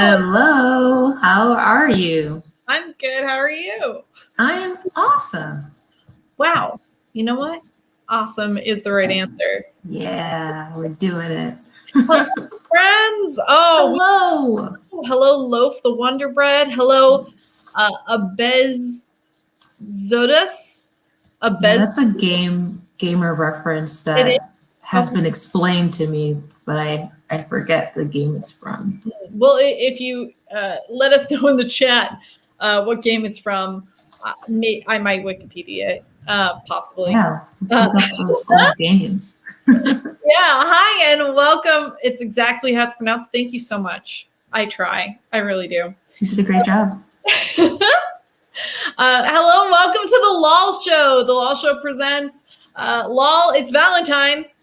Hello, how are you? I'm good. How are you? I am awesome. Wow. You know what? Awesome is the right answer. Yeah, we're doing it. Hello, friends. Hello. Hello, Loaf the Wonder Bread. Hello, Yes. Abez Zodas. Yeah, Abez. that's a gamer reference It that is. has been explained to me, but I forget the game it's from. Well, if you let us know in the chat what game it's from, I might Wikipedia it, possibly. Yeah, let's look up those old games. Yeah, hi and welcome. It's exactly how it's pronounced. Thank you so much. I try. I really do. You did a great job. Hello and welcome to the LOL Show. The LOL Show presents LOL, it's Valentine's.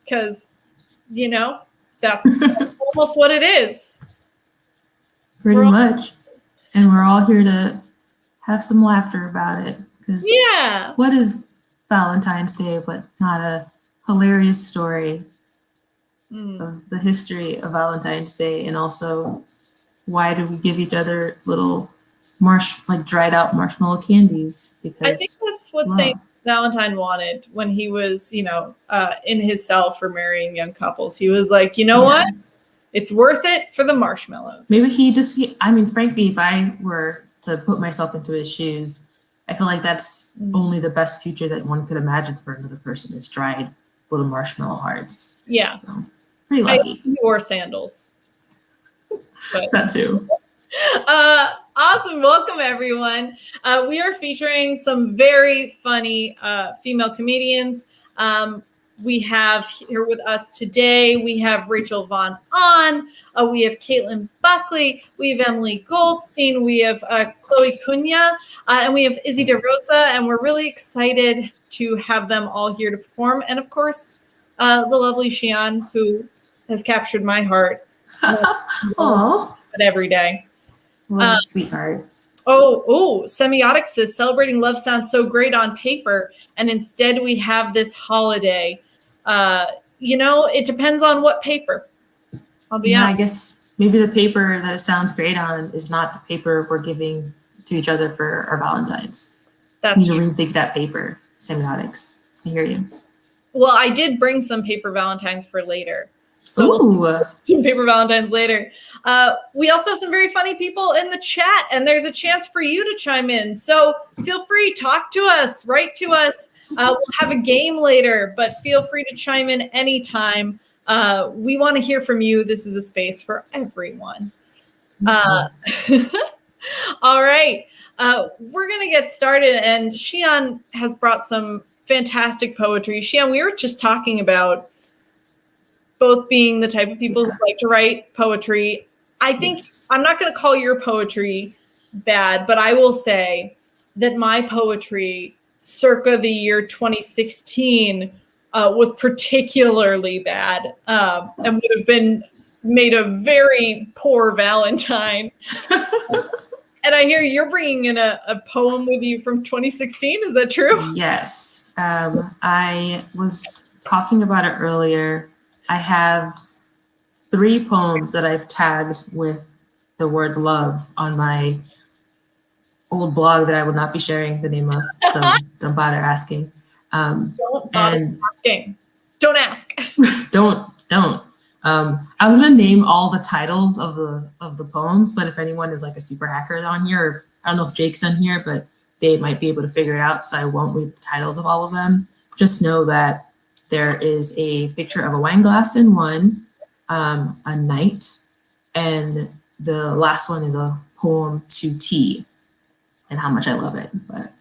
Because, that's almost what it is. Pretty much. And we're all here to have some laughter about it. Because Yeah. what is Valentine's Day but not a hilarious story of the history of Valentine's Day, and also why do we give each other little dried out marshmallow candies? Because I think that's what Saint Valentine wanted when he was, in his cell for marrying young couples. He was like, you know what? It's worth it for the marshmallows. Maybe frankly, if I were to put myself into his shoes, I feel like that's only the best future that one could imagine for another person is dried little marshmallow hearts. Yeah. So, pretty lucky. He wore sandals. But. That too. Awesome. Welcome, everyone. We are featuring some very funny female comedians. We have here with us today, we have Rachel Von On, we have Kaitlin Buckley, we have Emily Goldstein, we have Chloé Cunha, and we have Izzy Da Rosa, and we're really excited to have them all here to perform. And of course, the lovely Shiyan, who has captured my heart every day. What a sweetheart. Semiotics says celebrating love sounds so great on paper, and instead we have this holiday. It depends on what paper. I'll be honest. I guess maybe the paper that it sounds great on is not the paper we're giving to each other for our Valentines. That's true. Rethink that paper. Semiotics. I hear you. Well, I did bring some paper Valentines for later. So we'll some paper Valentines later. We also have some very funny people in the chat, and there's a chance for you to chime in. So feel free, talk to us, write to us. We'll have a game later, but feel free to chime in anytime. We want to hear from you. This is a space for everyone. All right. We're going to get started, and Shiyan has brought some fantastic poetry. Shiyan, we were just talking about both being the type of people who like to write poetry. I think I'm not going to call your poetry bad, but I will say that my poetry circa the year 2016 was particularly bad and would have been made a very poor Valentine. And I hear you're bringing in a poem with you from 2016. Is that true? Yes. I was talking about it earlier. I have 3 poems that I've tagged with the word love on my old blog that I will not be sharing the name of, so don't bother asking. Don't bother asking. Don't ask. Don't. I was gonna name all the titles of the poems, but if anyone is like a super hacker on here, or I don't know if Jake's on here, but they might be able to figure it out, so I won't read the titles of all of them. Just know that there is a picture of a wine glass in one, a knight, and the last one is a poem to tea and how much I love it. But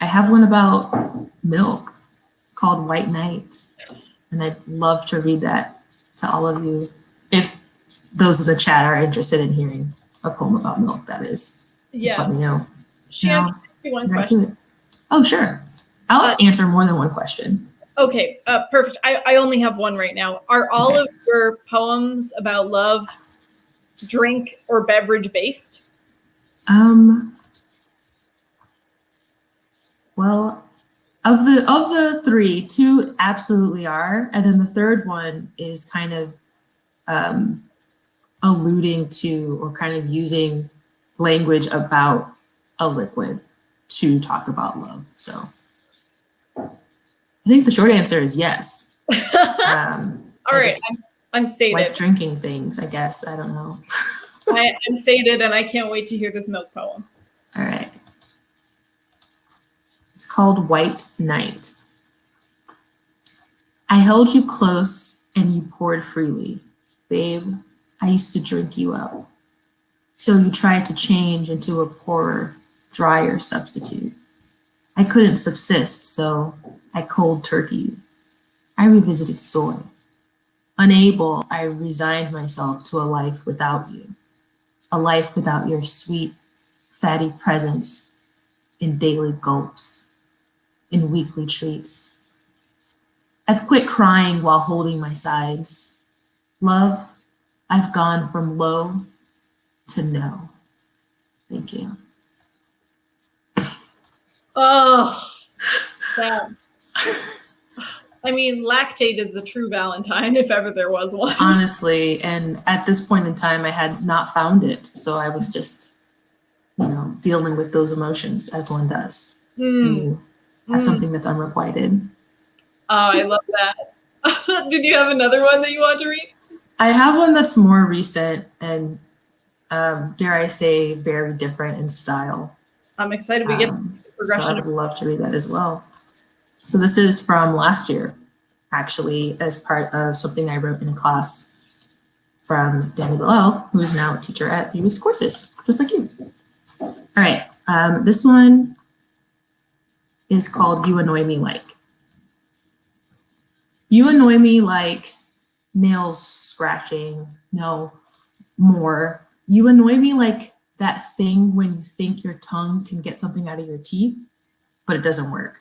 I have one about milk called White Knight, and I'd love to read that to all of you if those in the chat are interested in hearing a poem about milk, that is. Just let me know. Shiyan, can I ask you one question? Oh, sure. I'll answer more than one question. Okay, perfect. I only have one right now. Are all of your poems about love drink or beverage based? Well, of the 3, 2 absolutely are, and then the third one is kind of alluding to or kind of using language about a liquid to talk about love. So I think the short answer is yes. All right, I'm sated. Like drinking things, I guess. I don't know. I'm sated, and I can't wait to hear this milk poem. All right. It's called White Night. I held you close and you poured freely. Babe, I used to drink you up till you tried to change into a poorer, drier substitute. I couldn't subsist, so I cold turkeyed. I revisited soy. Unable, I resigned myself to a life without you, a life without your sweet, fatty presence in daily gulps, in weekly treats. I've quit crying while holding my sides. Love, I've gone from low to no. Thank you. Oh, that. I mean, lactate is the true Valentine, if ever there was one. Honestly, and at this point in time, I had not found it. So I was just, dealing with those emotions as one does. You have something that's unrequited. Oh, I love that. Did you have another one that you want to read? I have one that's more recent and, dare I say, very different in style. I'm excited we get the progression. So I would love to read that as well. So this is from last year, actually, as part of something I wrote in a class from Danny Bilal, who is now a teacher at UX Courses, just like you. All right, this one is called You Annoy Me Like. You annoy me like nails scratching, no more. You annoy me like that thing when you think your tongue can get something out of your teeth, but it doesn't work.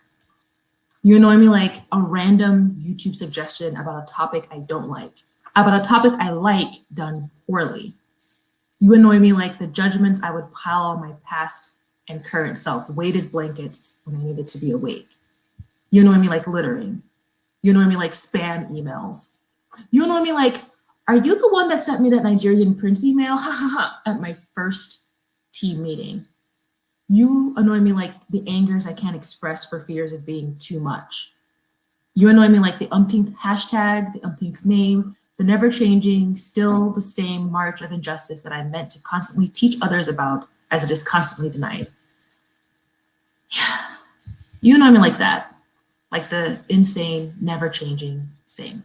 You annoy me like a random YouTube suggestion about a topic I don't like, about a topic I like done poorly. You annoy me like the judgments I would pile on my past and current self, weighted blankets when I needed to be awake. You annoy me like littering. You annoy me like spam emails. You annoy me like, are you the one that sent me that Nigerian prince email? Ha ha ha, at my first team meeting. You annoy me like the angers I can't express for fears of being too much. You annoy me like the umpteenth hashtag, the umpteenth meme, the never-changing, still the same march of injustice that I meant to constantly teach others about as it is constantly denied. You annoy me like that, like the insane, never-changing same.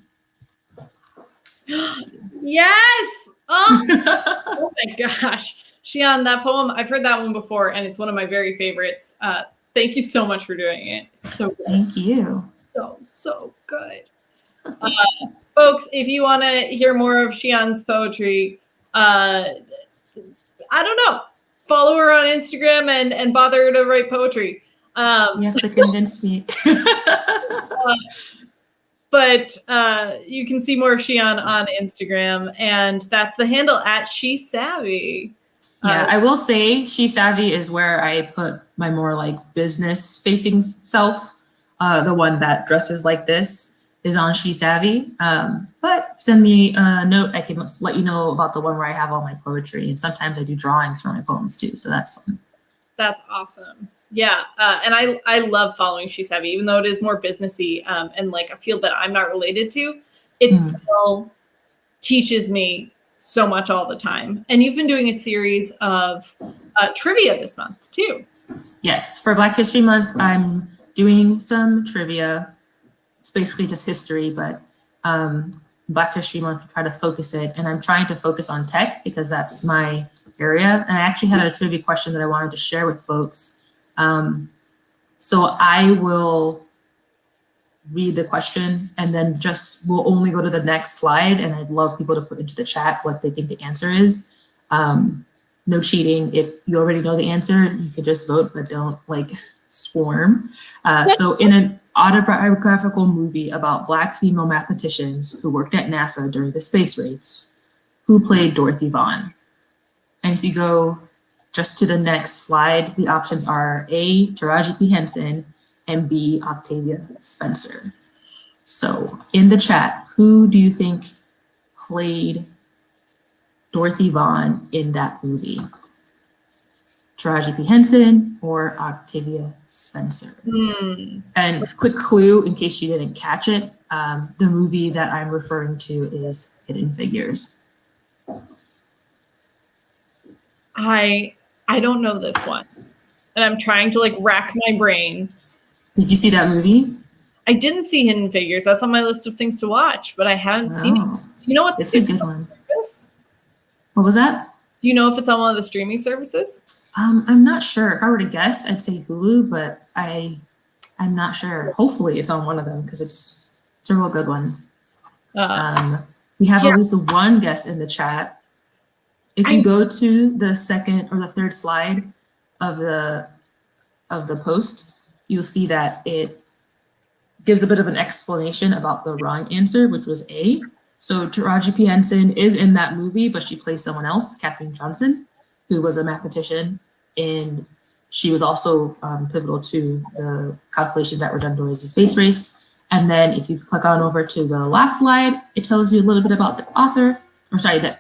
Yes! Oh my gosh. Shiyan, that poem, I've heard that one before, and it's one of my very favorites. Thank you so much for doing it. It's so good. Thank you. So good. Folks, if you want to hear more of Shiyan's poetry, I don't know, follow her on Instagram and bother her to write poetry. You have to convince me. But you can see more of Shiyan on Instagram, and that's the handle at She Savvy. Yeah, I will say She Savvy is where I put my more like business facing self. The one that dresses like this is on She Savvy. But send me a note. I can let you know about the one where I have all my poetry. And sometimes I do drawings for my poems too. So that's fun. That's awesome. Yeah. And I love following She Savvy, even though it is more businessy and like a field that I'm not related to. It still teaches me so much all the time. And you've been doing a series of trivia this month too. Yes, for Black History Month, I'm doing some trivia. It's basically just history, but Black History Month, I try to focus it. And I'm trying to focus on tech because that's my area. And I actually had a trivia question that I wanted to share with folks. So I will read the question and then we'll only go to the next slide. And I'd love people to put into the chat what they think the answer is. No cheating. If you already know the answer, you could just vote, but don't like swarm. So in an autobiographical movie about Black female mathematicians who worked at NASA during the space race, who played Dorothy Vaughan? And if you go just to the next slide, the options are A, Taraji P. Henson, and B, Octavia Spencer. So in the chat, who do you think played Dorothy Vaughan in that movie? Taraji P. Henson or Octavia Spencer? And quick clue in case you didn't catch it, the movie that I'm referring to is Hidden Figures. I don't know this one, and I'm trying to like rack my brain. Did you see that movie? I didn't see Hidden Figures. That's on my list of things to watch, but I haven't seen it. Do you know what's it's a good one. Service? What was that? Do you know if it's on one of the streaming services? I'm not sure. If I were to guess, I'd say Hulu, but I'm not sure. Hopefully, it's on one of them because it's a real good one. We have at least one guess in the chat. If you go to the second or the third slide of the post, you'll see that it gives a bit of an explanation about the wrong answer, which was A. So Taraji P. Henson is in that movie, but she plays someone else, Kathleen Johnson, who was a mathematician, and she was also pivotal to the calculations that were done during the space race. And then if you click on over to the last slide, it tells you a little bit about the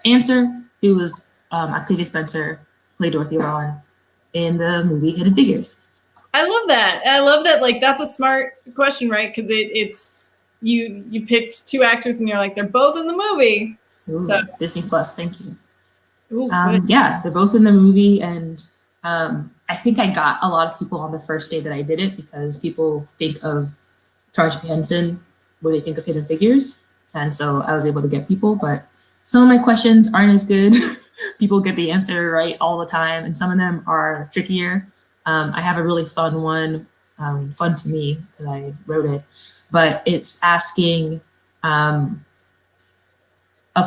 answer, who was Octavia Spencer, played Dorothy Vaughan in the movie Hidden Figures. I love that. I love that. Like, that's a smart question, right? Because it's you picked two actors and you're like, they're both in the movie. Ooh, so Disney Plus, thank you. Ooh, yeah, they're both in the movie, and I think I got a lot of people on the first day that I did it because people think of Taraji P. Henson when they think of Hidden Figures, and so I was able to get people. But some of my questions aren't as good. People get the answer right all the time, and some of them are trickier. I have a really fun one, fun to me because I wrote it, but it's asking a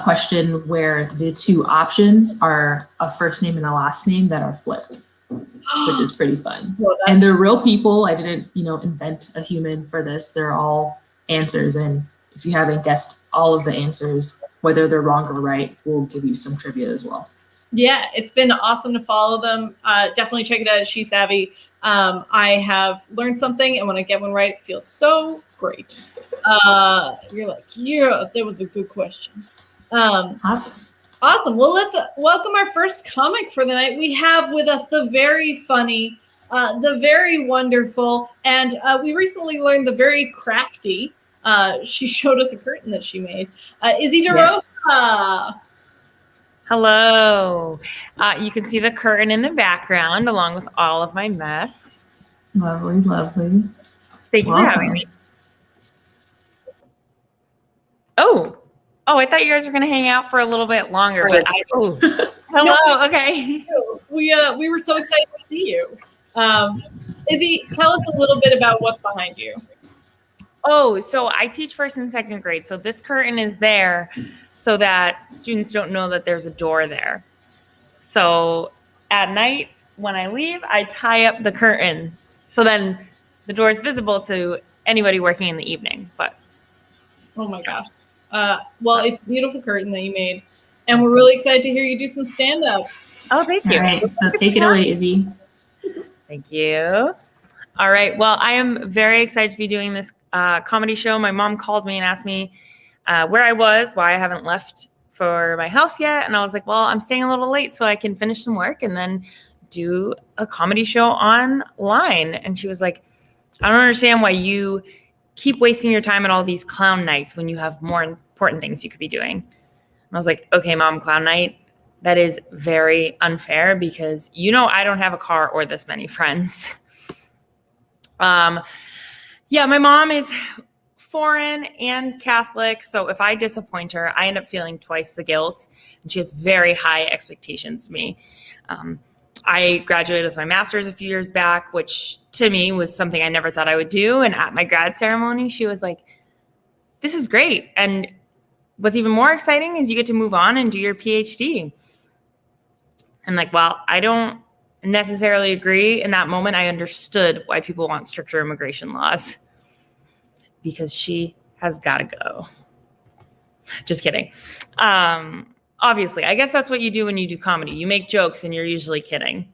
question where the two options are a first name and a last name that are flipped, which is pretty fun. Well, and they're real people. I didn't, invent a human for this. They're all answers, and if you haven't guessed all of the answers, whether they're wrong or right, we'll give you some trivia as well. Yeah, it's been awesome to follow them. Definitely check it out. She's savvy. I have learned something, and when I get one right, it feels so great. You're like, yeah, that was a good question. Awesome. Well, let's welcome our first comic for the night. We have with us the very funny, the very wonderful, and we recently learned the very crafty. She showed us a curtain that she made. Izzy Da Rosa. Hello. You can see the curtain in the background along with all of my mess. Lovely, lovely. Thank you for having me. Oh, I thought you guys were going to hang out for a little bit longer, but hello. Okay. We were so excited to see you. Izzy, tell us a little bit about what's behind you. Oh, so I teach first and second grade. So this curtain is there so that students don't know that there's a door there. So at night when I leave, I tie up the curtain. So then the door is visible to anybody working in the evening. But oh my gosh. Well, it's a beautiful curtain that you made. And we're really excited to hear you do some stand-up. Oh, thank you. All right, so take it away, Izzy. Thank you. All right. Well, I am very excited to be doing this comedy show. My mom called me and asked me where I was, why I haven't left for my house yet. And I was like, well, I'm staying a little late so I can finish some work and then do a comedy show online. And she was like, I don't understand why you keep wasting your time at all these clown nights when you have more important things you could be doing. And I was like, okay, Mom, clown night? That is very unfair because I don't have a car or this many friends. Yeah, my mom is foreign and Catholic, so if I disappoint her, I end up feeling twice the guilt, and she has very high expectations of me. I graduated with my master's a few years back, which to me was something I never thought I would do, and at my grad ceremony, she was like, this is great, and what's even more exciting is you get to move on and do your PhD. I'm like, well, I don't necessarily agree. In that moment, I understood why people want stricter immigration laws because she has got to go. Just kidding. Obviously, I guess that's what you do when you do comedy. You make jokes and you're usually kidding.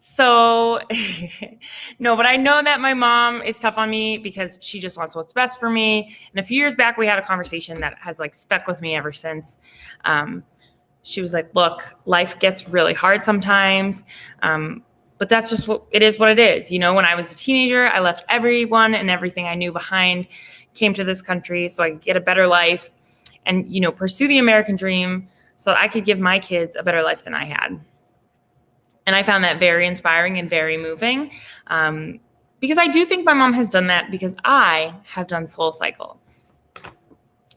So no, but I know that my mom is tough on me because she just wants what's best for me. And a few years back, we had a conversation that has like stuck with me ever since. She was like, look, life gets really hard sometimes. But that's just what it is. You know, when I was a teenager, I left everyone and everything I knew behind, came to this country so I could get a better life and, you know, pursue the American dream so that I could give my kids a better life than I had. And I found that very inspiring and very moving, because I do think my mom has done that because I have done SoulCycle.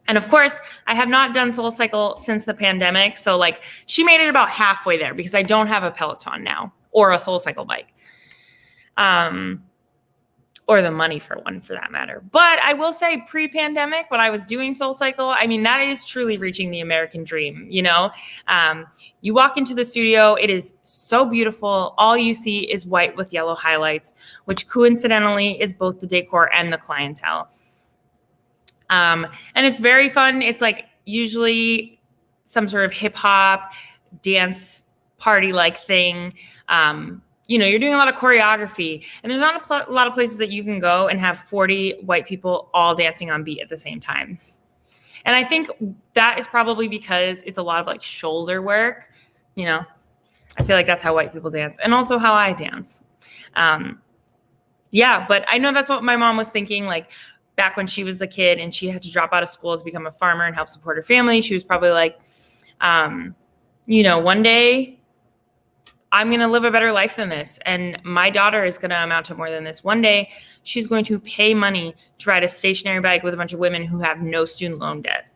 And of course, I have not done SoulCycle since the pandemic. So like she made it about halfway there because I don't have a Peloton now or a SoulCycle bike. Or the money for one, for that matter. But I will say pre-pandemic, when I was doing SoulCycle, I mean, that is truly reaching the American dream, you know? You walk into the studio, it is so beautiful. All you see is white with yellow highlights, which coincidentally is both the decor and the clientele. And it's very fun. It's like usually some sort of hip hop dance party-like thing. You know, you're doing a lot of choreography, and there's not a lot of places that you can go and have 40 white people all dancing on beat at the same time. And I think that is probably because it's a lot of like shoulder work. You know, I feel like that's how white people dance, and also how I dance. Yeah, but I know that's what my mom was thinking, like back when she was a kid and she had to drop out of school to become a farmer and help support her family. She was probably like, you know, one day I'm going to live a better life than this. And my daughter is going to amount to more than this. One day she's going to pay money to ride a stationary bike with a bunch of women who have no student loan debt.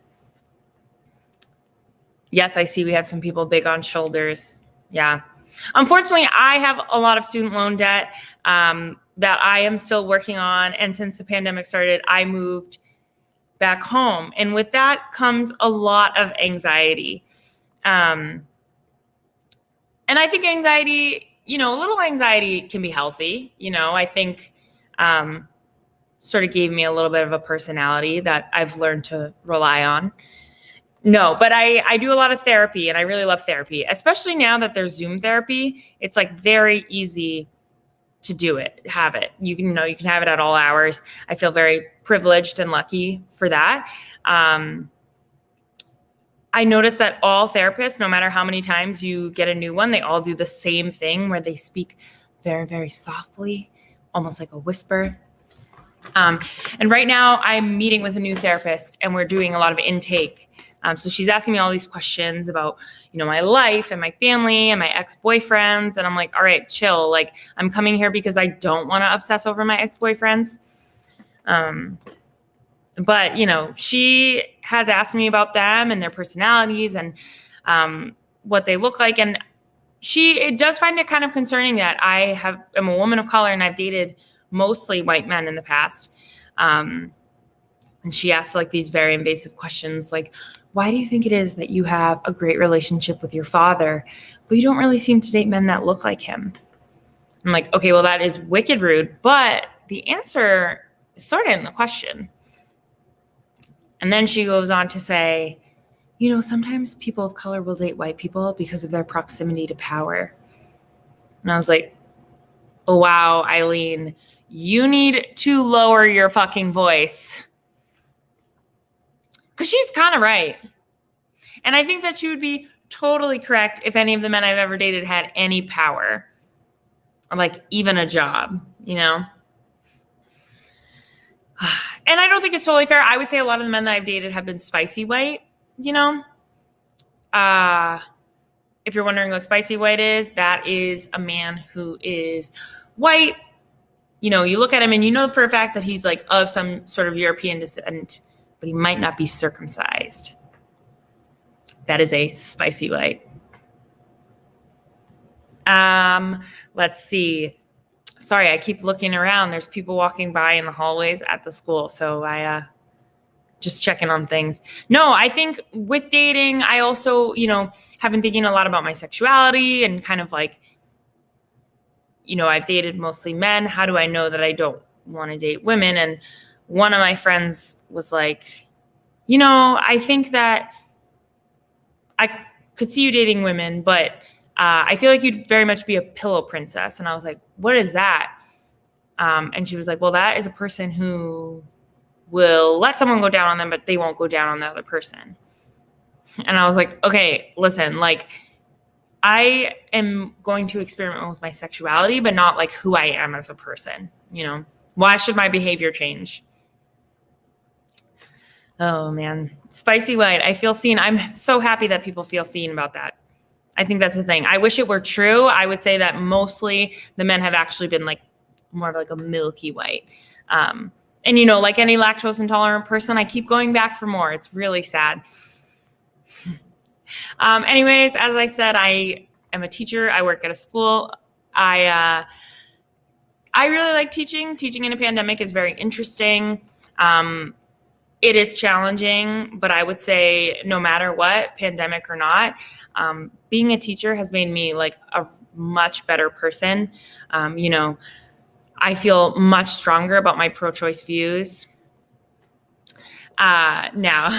Yes, I see we have some people big on shoulders. Yeah. Unfortunately, I have a lot of student loan debt that I am still working on. And since the pandemic started, I moved back home. And with that comes a lot of anxiety. And I think anxiety, you know, a little anxiety can be healthy. You know, I think sort of gave me a little bit of a personality that I've learned to rely on. No, but I do a lot of therapy, and I really love therapy, especially now that there's Zoom therapy. It's like very easy to do it, have it. You can have it at all hours. I feel very privileged and lucky for that. I noticed that all therapists, no matter how many times you get a new one, they all do the same thing where they speak very, very softly, almost like a whisper. And right now I'm meeting with a new therapist and we're doing a lot of intake. So she's asking me all these questions about, you know, my life and my family and my ex-boyfriends. And I'm like, all right, chill. Like I'm coming here because I don't want to obsess over my ex-boyfriends. But, you know, she has asked me about them and their personalities and what they look like. And it does find it kind of concerning that I'm a woman of color and I've dated mostly white men in the past. And she asks like these very invasive questions, like, why do you think it is that you have a great relationship with your father, but you don't really seem to date men that look like him? I'm like, okay, well, that is wicked rude. But the answer is sort of in the question. And then she goes on to say, you know, sometimes people of color will date white people because of their proximity to power. And I was like, oh, wow, Eileen, you need to lower your fucking voice. Because she's kind of right. And I think that she would be totally correct if any of the men I've ever dated had any power. Or like even a job, you know? And I don't think it's totally fair. I would say a lot of the men that I've dated have been spicy white, you know? If you're wondering what spicy white is, that is a man who is white. You know, you look at him and you know for a fact that he's like of some sort of European descent, but he might not be circumcised. That is a spicy white. Let's see. Sorry, I keep looking around. There's people walking by in the hallways at the school. So I just checking on things. No, I think with dating, I also, you know, have been thinking a lot about my sexuality and kind of like, you know, I've dated mostly men. How do I know that I don't want to date women? And one of my friends was like, you know, I think that I could see you dating women, but I feel like you'd very much be a pillow princess. And I was like, what is that? And she was like, well, that is a person who will let someone go down on them, but they won't go down on the other person. And I was like, okay, listen, like, I am going to experiment with my sexuality, but not like who I am as a person. You know, why should my behavior change? Oh man, spicy white. I feel seen. I'm so happy that people feel seen about that. I think that's the thing. I wish it were true. I would say that mostly the men have actually been like more of like a milky white. And you know, like any lactose intolerant person, I keep going back for more. It's really sad. Anyways, as I said, I am a teacher. I work at a school. I really like teaching. Teaching in a pandemic is very interesting. It is challenging, but I would say no matter what, pandemic or not, being a teacher has made me like a much better person. You know, I feel much stronger about my pro-choice views now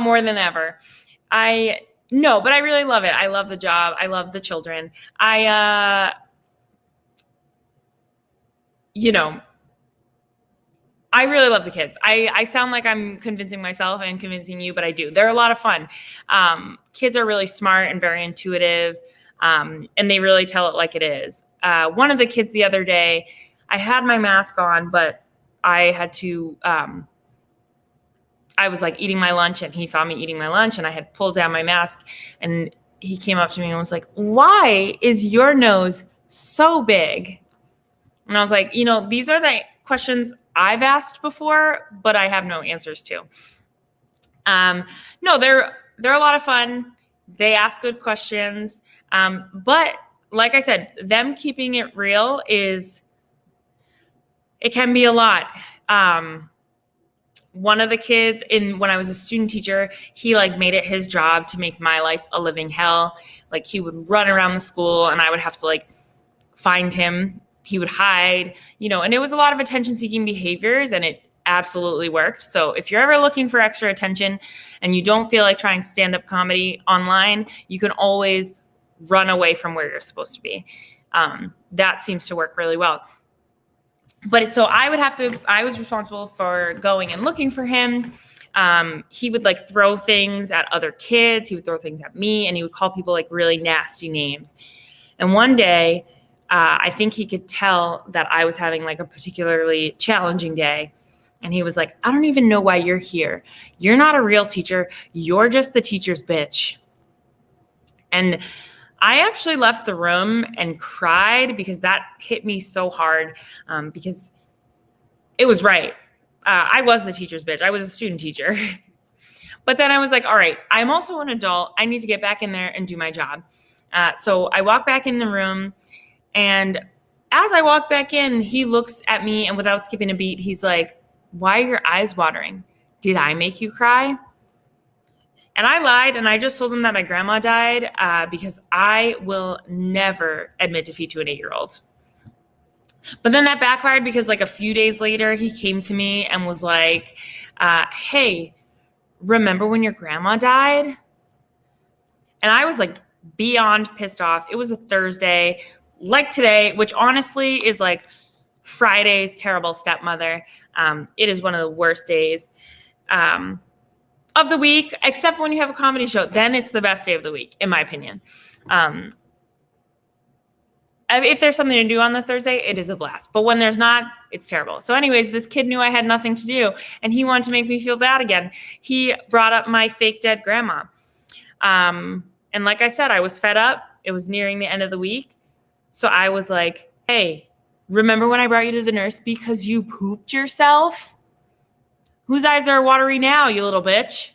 more than ever. But I really love it. I love the job. I love the children. You know, I really love the kids. I sound like I'm convincing myself and convincing you, but I do. They're a lot of fun. Kids are really smart and very intuitive, and they really tell it like it is. One of the kids the other day, I had my mask on, but I had to, I was like eating my lunch and he saw me eating my lunch and I had pulled down my mask and he came up to me and was like, why is your nose so big? And I was like, you know, these are the questions I've asked before, but I have no answers to. No, they're a lot of fun. They ask good questions. But like I said, them keeping it real it can be a lot. One of the kids when I was a student teacher, he like made it his job to make my life a living hell. Like he would run around the school and I would have to like find him. He would hide, you know, and it was a lot of attention seeking behaviors and it absolutely worked. So if you're ever looking for extra attention and you don't feel like trying stand-up comedy online, you can always run away from where you're supposed to be. That seems to work really well. But so I was responsible for going and looking for him. He would like throw things at other kids. He would throw things at me and he would call people like really nasty names. And one day, I think he could tell that I was having like a particularly challenging day. And he was like, I don't even know why you're here. You're not a real teacher. You're just the teacher's bitch. And I actually left the room and cried because that hit me so hard because it was right. I was the teacher's bitch. I was a student teacher. But then I was like, all right, I'm also an adult. I need to get back in there and do my job. So I walk back in the room. And as I walk back in, he looks at me and without skipping a beat, he's like, why are your eyes watering? Did I make you cry? And I lied and I just told him that my grandma died because I will never admit defeat to an 8-year-old. But then that backfired because like a few days later, he came to me and was like, hey, remember when your grandma died? And I was like beyond pissed off. It was a Thursday. Like today, which honestly is like Friday's terrible stepmother. It is one of the worst days of the week, except when you have a comedy show. Then it's the best day of the week, in my opinion. If there's something to do on the Thursday, it is a blast. But when there's not, it's terrible. So anyways, this kid knew I had nothing to do, and he wanted to make me feel bad again. He brought up my fake dead grandma. And like I said, I was fed up. It was nearing the end of the week. So I was like, hey, remember when I brought you to the nurse because you pooped yourself? Whose eyes are watery now, you little bitch?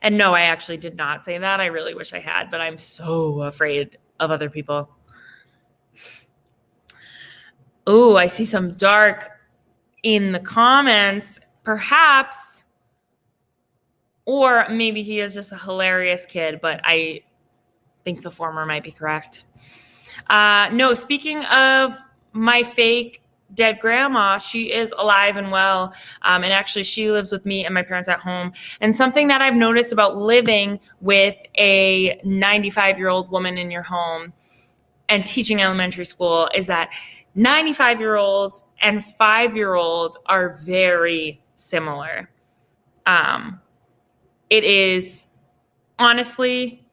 And no, I actually did not say that. I really wish I had, but I'm so afraid of other people. Oh, I see some dark in the comments. Perhaps, or maybe he is just a hilarious kid, but I think the former might be correct. No, speaking of my fake dead grandma, she is alive and well. And actually she lives with me and my parents at home. And something that I've noticed about living with a 95-year-old woman in your home and teaching elementary school is that 95-year-olds and 5-year-olds are very similar. It is honestly,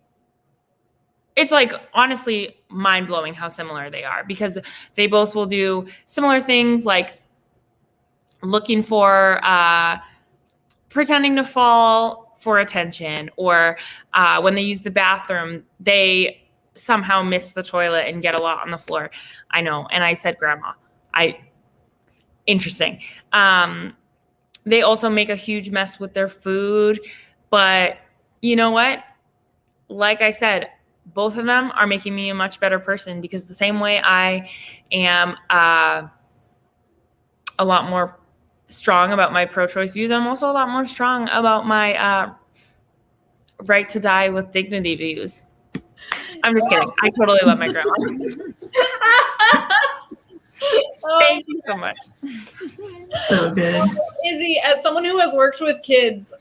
it's like honestly mind-blowing how similar they are, because they both will do similar things, like looking for pretending to fall for attention, or when they use the bathroom, they somehow miss the toilet and get a lot on the floor. I know, and I said grandma. Interesting. They also make a huge mess with their food, but you know what? Like I said, both of them are making me a much better person, because the same way I am a lot more strong about my pro-choice views, I'm also a lot more strong about my right to die with dignity views. I'm just kidding. I totally love my grandma. Thank you so much. So good. Izzy, as someone who has worked with kids,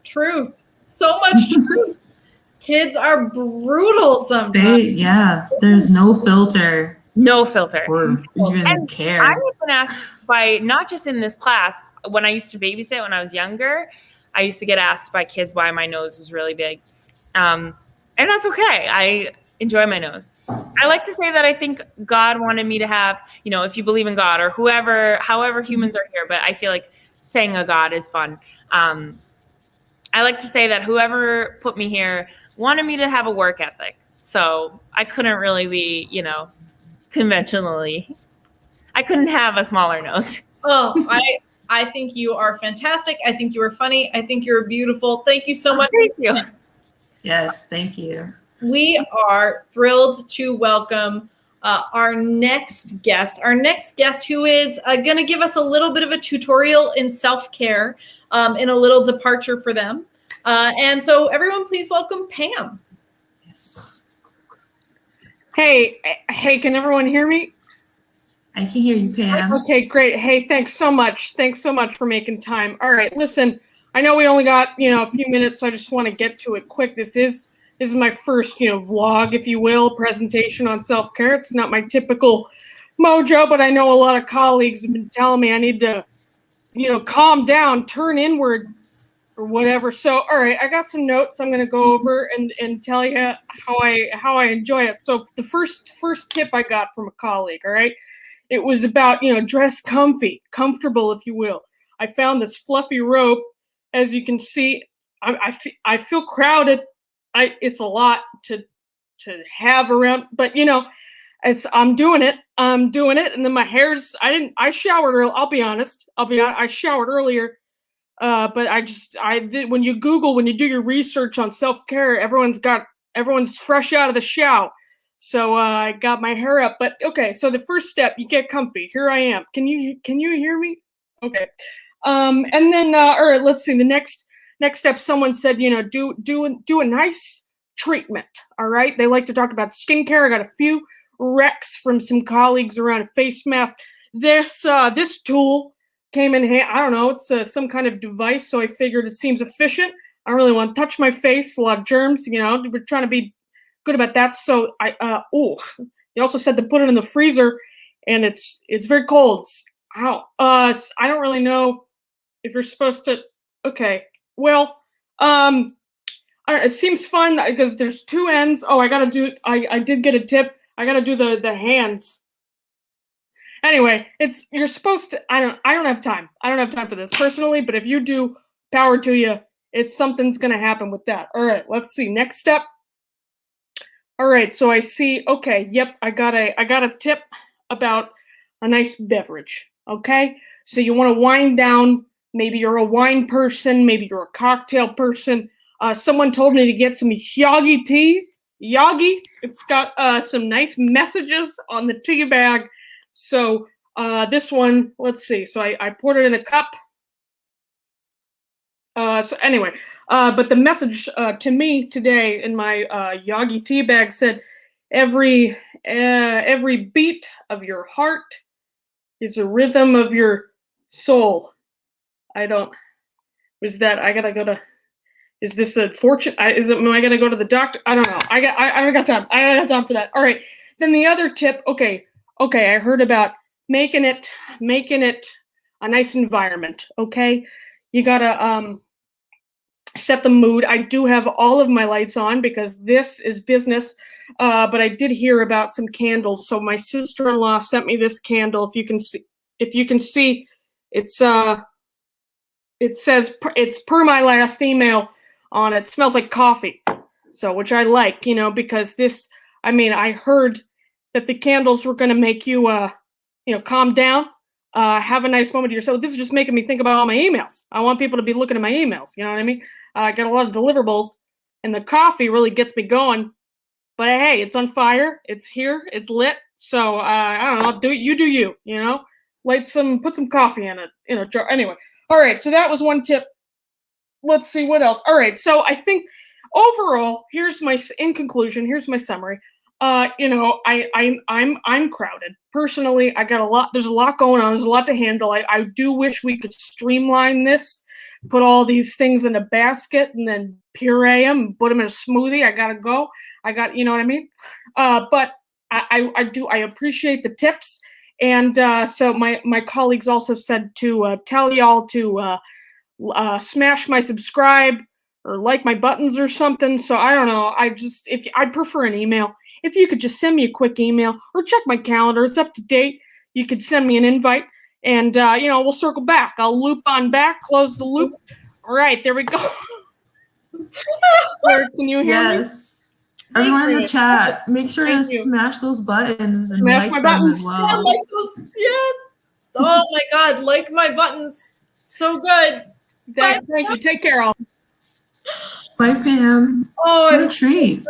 truth, so much truth. Kids are brutal sometimes. There's no filter. No filter. Or even care. I have been asked by, not just in this class, when I used to babysit when I was younger, I used to get asked by kids why my nose was really big. And that's okay. I enjoy my nose. I like to say that I think God wanted me to have, if you believe in God or however humans are here, but I feel like saying a God is fun. I like to say that whoever put me here wanted me to have a work ethic. So I couldn't really be, conventionally. I couldn't have a smaller nose. Oh, I think you are fantastic. I think you are funny. I think you're beautiful. Thank you so much. Thank you. Yes, thank you. We are thrilled to welcome our next guest. Our next guest, who is going to give us a little bit of a tutorial in self-care, in a little departure for them. And so everyone, please welcome Pam. Yes. Hey, can everyone hear me? I can hear you, Pam. Okay, great. Hey, thanks so much. Thanks so much for making time. All right, listen, I know we only got, a few minutes, so I just want to get to it quick. This is my first, vlog, if you will, presentation on self-care. It's not my typical mojo, but I know a lot of colleagues have been telling me I need to, calm down, turn inward, or whatever. So, all right, I got some notes I'm going to go over and tell you how I enjoy it. So the first tip I got from a colleague, all right, it was about, dress comfortable, if you will. I found this fluffy robe. As you can see, I feel crowded. It's a lot to have around, but I'm doing it. And then my hair's, I showered earlier. I'll be honest. I showered earlier. But when you do your research on self-care, everyone's fresh out of the shower. So I got my hair up. But okay, so the first step, you get comfy. Here I am. Can you hear me? Okay. And then all right, let's see. The next step, someone said, do a nice treatment. All right. They like to talk about skincare. I got a few recs from some colleagues around a face mask. This tool came in hand. I don't know. It's some kind of device, so I figured it seems efficient. I don't really want to touch my face. A lot of germs. We're trying to be good about that. So they also said to put it in the freezer, and it's very cold. Ow. I don't really know if you're supposed to. Okay. Well, it seems fun because there's two ends. Oh, I did get a tip. I gotta do the hands. Anyway, you're supposed to. I don't have time. I don't have time for this personally, but if you do, power to you. Something's gonna happen with that. All right, let's see. Next step. All right, so I see. Okay, yep, I got a tip about a nice beverage. Okay, so you want to wind down. Maybe you're a wine person. Maybe you're a cocktail person. Someone told me to get some Yagi tea. Yagi. It's got some nice messages on the tea bag. So this one, let's see. So I poured it in a cup. So anyway, but the message to me today in my Yagi tea bag said, every beat of your heart is a rhythm of your soul. I don't. Is that I gotta go to? Is this a fortune? Am I gonna go to the doctor? I don't know. I don't got time. I don't got time for that. All right. Then the other tip. Okay. I heard about making it a nice environment. Okay. You gotta set the mood. I do have all of my lights on because this is business. But I did hear about some candles. So my sister-in-law sent me this candle. If you can see, it's it says it's per my last email on it. It smells like coffee. So which I like, because I heard that the candles were going to make you calm down, have a nice moment to yourself. This is just making me think about all my emails. I want people to be looking at my emails. You know what I mean? I got a lot of deliverables, and the coffee really gets me going. But hey, it's on fire. It's here. It's lit. So I don't know. You do you. Put some coffee in a jar. Anyway, all right. So that was one tip. Let's see what else. All right. So I think overall, in conclusion, here's my summary. I'm crowded. Personally, I got a lot. There's a lot going on. There's a lot to handle. I do wish we could streamline this, put all these things in a basket and then puree them and put them in a smoothie. I gotta go. You know what I mean? But I appreciate the tips. And so my colleagues also said to tell y'all to smash my subscribe or like my buttons or something. So I don't know. I'd prefer an email. If you could just send me a quick email or check my calendar, it's up to date. You could send me an invite, and we'll circle back. I'll loop on back, close the loop. All right, there we go. Can you hear me? Yes. Everyone in the chat, make sure to smash those buttons and Smash like my them buttons. as well. Yeah, like those. Yeah. Oh my God, like my buttons. So good. Thank you. Take care, all. Bye, Pam. Oh, what a treat.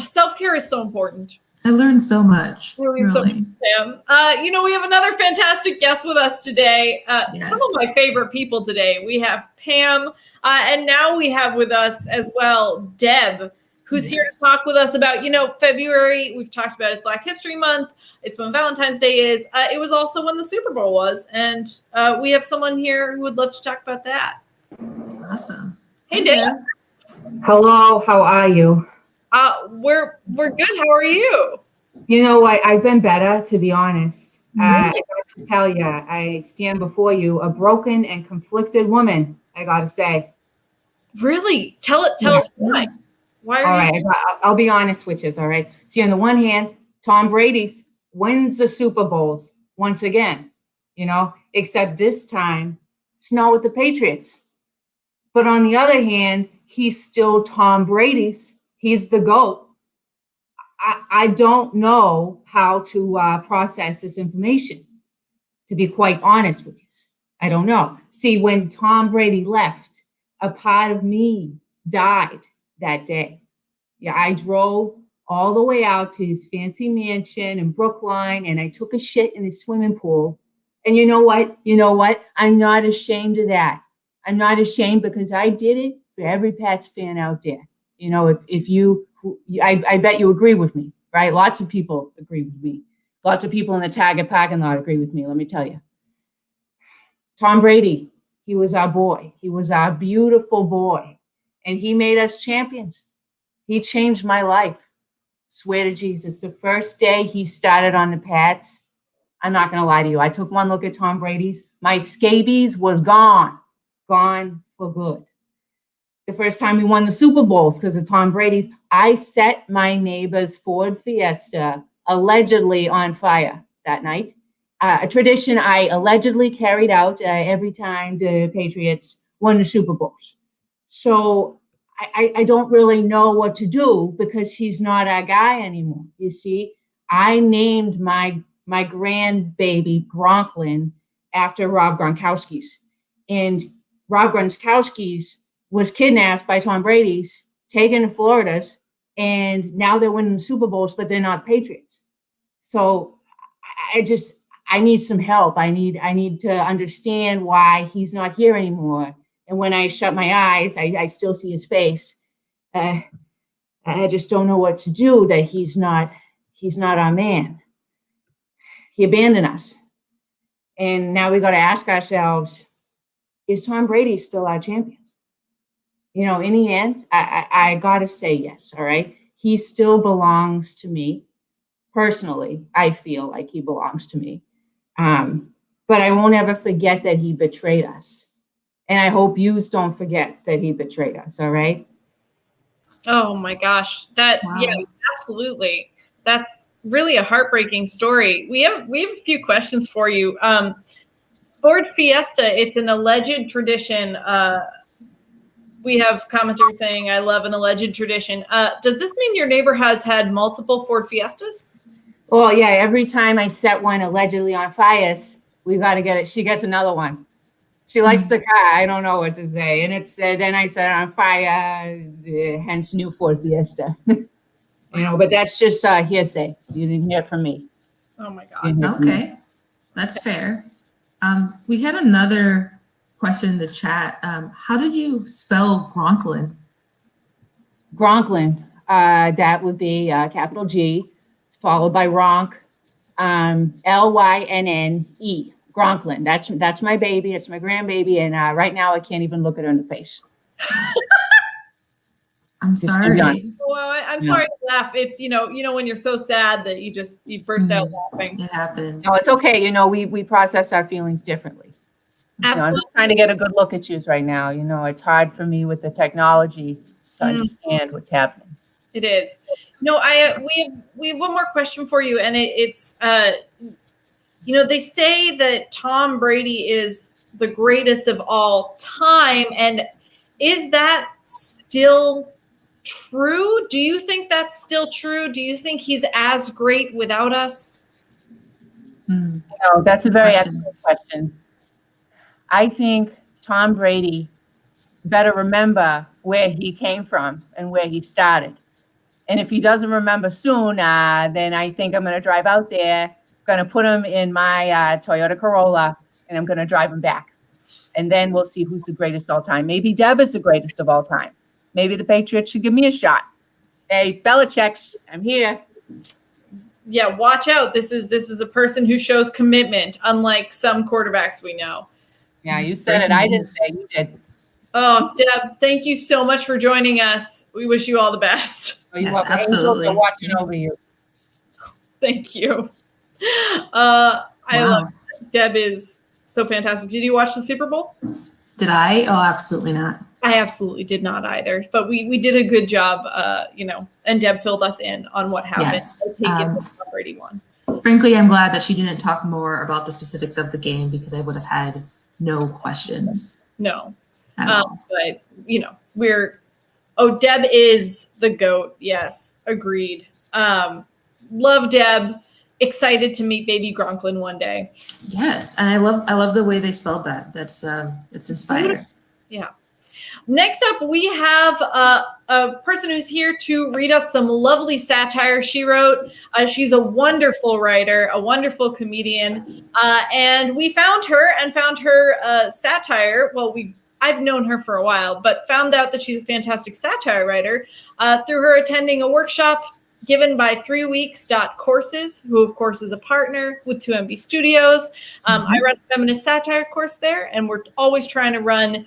Self-care is so important. I learned so much. Really. So much, Pam. We have another fantastic guest with us today. Yes. Some of my favorite people today. We have Pam, and now we have with us as well Deb, who's here to talk with us about, February. We've talked about it's Black History Month. It's when Valentine's Day is. It was also when the Super Bowl was, and we have someone here who would love to talk about that. Awesome. Hey, Deb. Hello, how are you? We're good. How are you? I've been better, to be honest. I got to tell you, I stand before you a broken and conflicted woman, I got to say. Really? Tell us why. Why are you? All right, I'll be honest with you, all right? See, on the one hand, Tom Brady's wins the Super Bowls once again, except this time, it's not with the Patriots. But on the other hand, he's still Tom Brady's. He's the GOAT. I don't know how to process this information, to be quite honest with you. I don't know. See, when Tom Brady left, a part of me died that day. Yeah, I drove all the way out to his fancy mansion in Brookline, and I took a shit in his swimming pool. And you know what? I'm not ashamed of that. I'm not ashamed because I did it for every Pats fan out there. I bet you agree with me, right? Lots of people agree with me. Lots of people in the Target parking lot agree with me, let me tell you. Tom Brady, he was our boy. He was our beautiful boy. And he made us champions. He changed my life. Swear to Jesus, the first day he started on the Pats, I'm not going to lie to you. I took one look at Tom Brady's. My scabies was gone for good. The first time we won the Super Bowls because of Tom Brady's, I set my neighbor's Ford Fiesta allegedly on fire that night. A tradition I allegedly carried out every time the Patriots won the Super Bowls. So I don't really know what to do because he's not our guy anymore. You see, I named my grandbaby Gronklin after Rob Gronkowski's. And Rob Gronkowski's was kidnapped by Tom Brady's, taken to Florida's, and now they're winning the Super Bowls, but they're not Patriots. So I need some help. I need to understand why he's not here anymore. And when I shut my eyes, I still see his face. I just don't know what to do, that he's not our man. He abandoned us. And now we got to ask ourselves, is Tom Brady still our champion? You know, in the end, I got to say yes, all right? He still belongs to me. Personally, I feel like he belongs to me. But I won't ever forget that he betrayed us. And I hope you don't forget that he betrayed us, all right? Oh my gosh. That, Wow. yeah, absolutely. That's really a heartbreaking story. We have a few questions for you. Ford Fiesta, it's an alleged tradition. We have commenters saying, I love an alleged tradition. Does this mean your neighbor has had multiple Ford Fiestas? Well, yeah, every time I set one allegedly on fire, we got to get it. She gets another one. She likes the car. I don't know what to say. And it's then I set it on fire, hence new Ford Fiesta. You know, but that's just hearsay. You didn't hear it from me. Oh my God. Okay, that's fair. We had another question in the chat. How did you spell Gronklin? Gronklin, that would be capital G. It's followed by Ronk, Lynne. Gronklin. That's my baby. It's my grandbaby, and right now I can't even look at her in the face. I'm sorry. Well, I'm sorry to laugh. It's you know when you're so sad that you burst out laughing. It happens. No, it's okay. You know, we process our feelings differently. You know, I'm just trying to get a good look at you right now. You know, it's hard for me with the technology to understand what's happening. It is. No, we have one more question for you, and it's they say that Tom Brady is the greatest of all time, and is that still true? Do you think that's still true? Do you think he's as great without us? No, that's a very excellent question. I think Tom Brady better remember where he came from and where he started. And if he doesn't remember soon, then I think I'm going to drive out there, going to put him in my Toyota Corolla, and I'm going to drive him back. And then we'll see who's the greatest of all time. Maybe Deb is the greatest of all time. Maybe the Patriots should give me a shot. Hey, Belichick's, I'm here. Yeah, watch out. This is a person who shows commitment, unlike some quarterbacks we know. Yeah, you said it. I didn't say, you did. Oh, Deb, thank you so much for joining us. We wish you all the best. Oh, you're Yes, welcome. absolutely. Angels are watching over you. Thank you. I love it. Deb is so fantastic. Did you watch the Super Bowl? Did I? Oh, absolutely not. I absolutely did not either. But we did a good job, and Deb filled us in on what happened. Yes. I take it that Tom Brady won. Frankly, I'm glad that she didn't talk more about the specifics of the game because I would have had no questions. No. At all. But, Deb is the GOAT. Yes, agreed. Love Deb. Excited to meet baby Gronklin one day. Yes, and I love the way they spelled that. That's it's inspiring. Yeah. Next up, we have a person who's here to read us some lovely satire she wrote. She's a wonderful writer, a wonderful comedian, and we found her satire. Well, I've known her for a while, but found out that she's a fantastic satire writer through her attending a workshop given by 3weeks.courses, who of course is a partner with 2MB Studios. I run a feminist satire course there, and we're always trying to run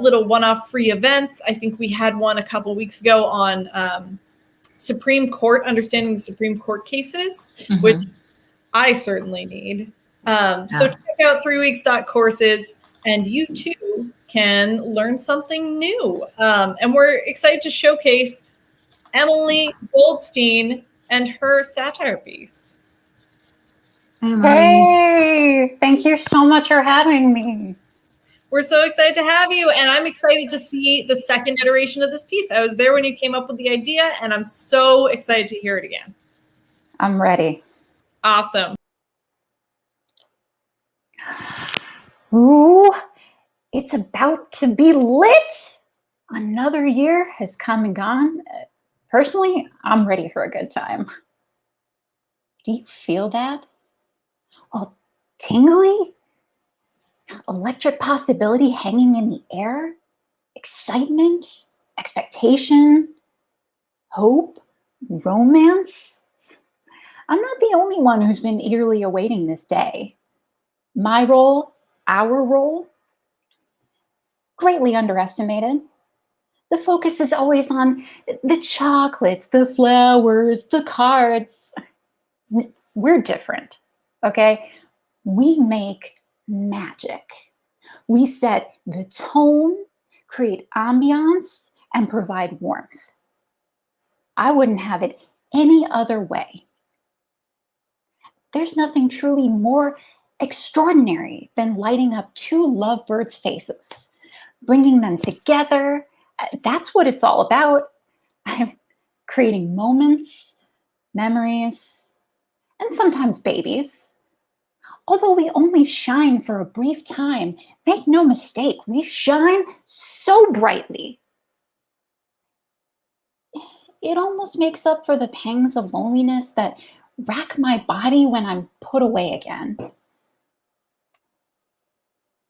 little one-off free events. I think we had one a couple weeks ago on Supreme Court, understanding the Supreme Court cases, which I certainly need. So check out 3weeks.courses, and you too can learn something new. And we're excited to showcase Emily Goldstein and her satire piece. Hey, thank you so much for having me. We're so excited to have you, and I'm excited to see the second iteration of this piece. I was there when you came up with the idea, and I'm so excited to hear it again. I'm ready. Awesome. Ooh, it's about to be lit. Another year has come and gone. Personally, I'm ready for a good time. Do you feel that? All tingly? Electric possibility hanging in the air? Excitement? Expectation? Hope? Romance? I'm not the only one who's been eagerly awaiting this day. My role, our role, greatly underestimated. The focus is always on the chocolates, the flowers, the cards. We're different, okay? We make magic. We set the tone, create ambiance, and provide warmth. I wouldn't have it any other way. There's nothing truly more extraordinary than lighting up two lovebirds' faces, bringing them together. That's what it's all about. I'm creating moments, memories, and sometimes babies. Although we only shine for a brief time, make no mistake, we shine so brightly. It almost makes up for the pangs of loneliness that rack my body when I'm put away again.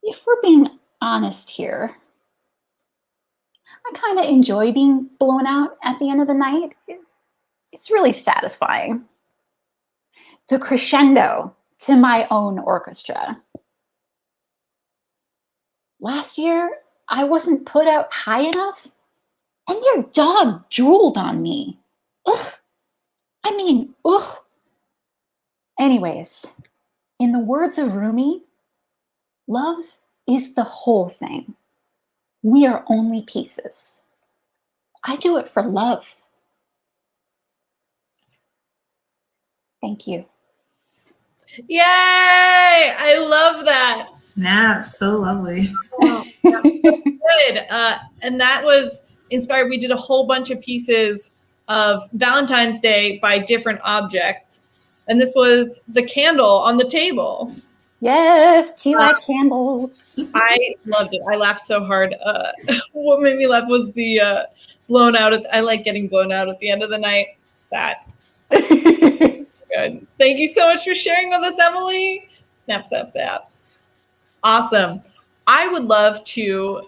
If we're being honest here, I kind of enjoy being blown out at the end of the night. It's really satisfying. The crescendo to my own orchestra. Last year, I wasn't put out high enough, and your dog drooled on me. Ugh. I mean, ugh. Anyways, in the words of Rumi, love is the whole thing. We are only pieces. I do it for love. Thank you. Yay! I love that. Snap, so lovely. Oh, that's so good. And that was inspired. We did a whole bunch of pieces of Valentine's Day by different objects. And this was the candle on the table. Yes, tea light candles. I loved it. I laughed so hard. What made me laugh was the blown out. I like getting blown out at the end of the night. That. Good. Thank you so much for sharing with us, Emily. Snap, snap, snaps. Awesome. I would love to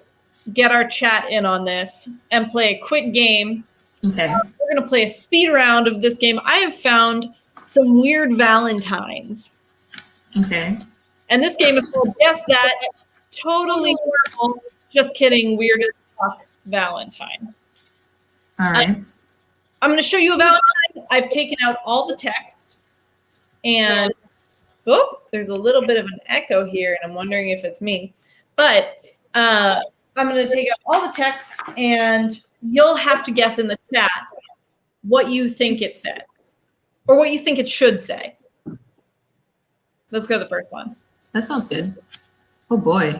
get our chat in on this and play a quick game. Okay. We're going to play a speed round of this game. I have found some weird Valentines. Okay. And this game is called Guess That. Totally normal. Just kidding. Weird as fuck Valentine. All right. I'm going to show you a Valentine. I've taken out all the text. And, oops, there's a little bit of an echo here, and I'm wondering if it's me. But I'm going to take out all the text, and you'll have to guess in the chat what you think it says, or what you think it should say. Let's go to the first one. That sounds good. Oh boy.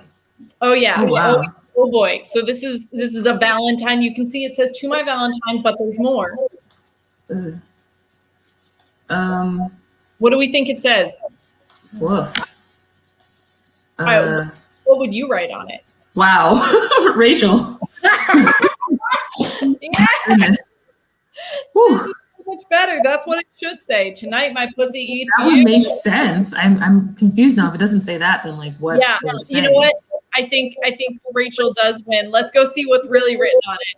Oh yeah. Oh, wow. Oh boy. So this is a Valentine. You can see it says "To My Valentine," but there's more. Ugh. What do we think it says? Woof. What would you write on it? Wow. Rachel. Yeah. Goodness. This is so much better. That's what it should say. Tonight my pussy eats That you. would make sense. I'm confused now. If it doesn't say that, then like what? Yeah. Would it say? You know what? I think Rachel does win. Let's go see what's really written on it.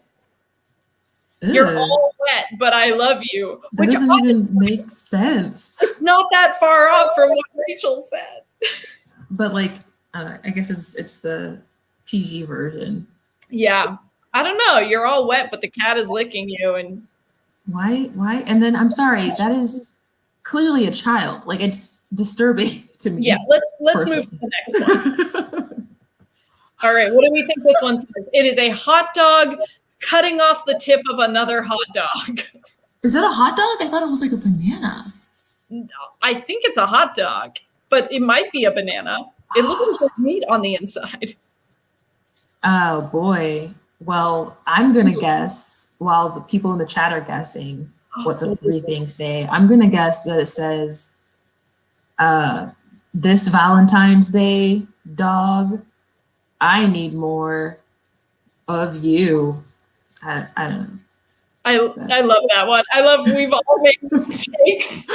You're Ugh. all wet, but I love you. That doesn't even make sense. It's not that far off from what Rachel said. But like, I guess it's the PG version. Yeah. I don't know. You're all wet, but the cat is licking you. And Why? And then I'm sorry. That is clearly a child. Like it's disturbing to me. yeah, let's move to the next one. All right. What do we think this one says? It is a hot dog cutting off the tip of another hot dog. Is that a hot dog? I thought it was like a banana. I think it's a hot dog, but it might be a banana. It looks like there's meat on the inside. Oh boy. Well, I'm gonna guess while the people in the chat are guessing what the three things say. I'm gonna guess that it says, "This Valentine's Day, dog, I need more of you." I don't know. I love that one. I love we've all made mistakes.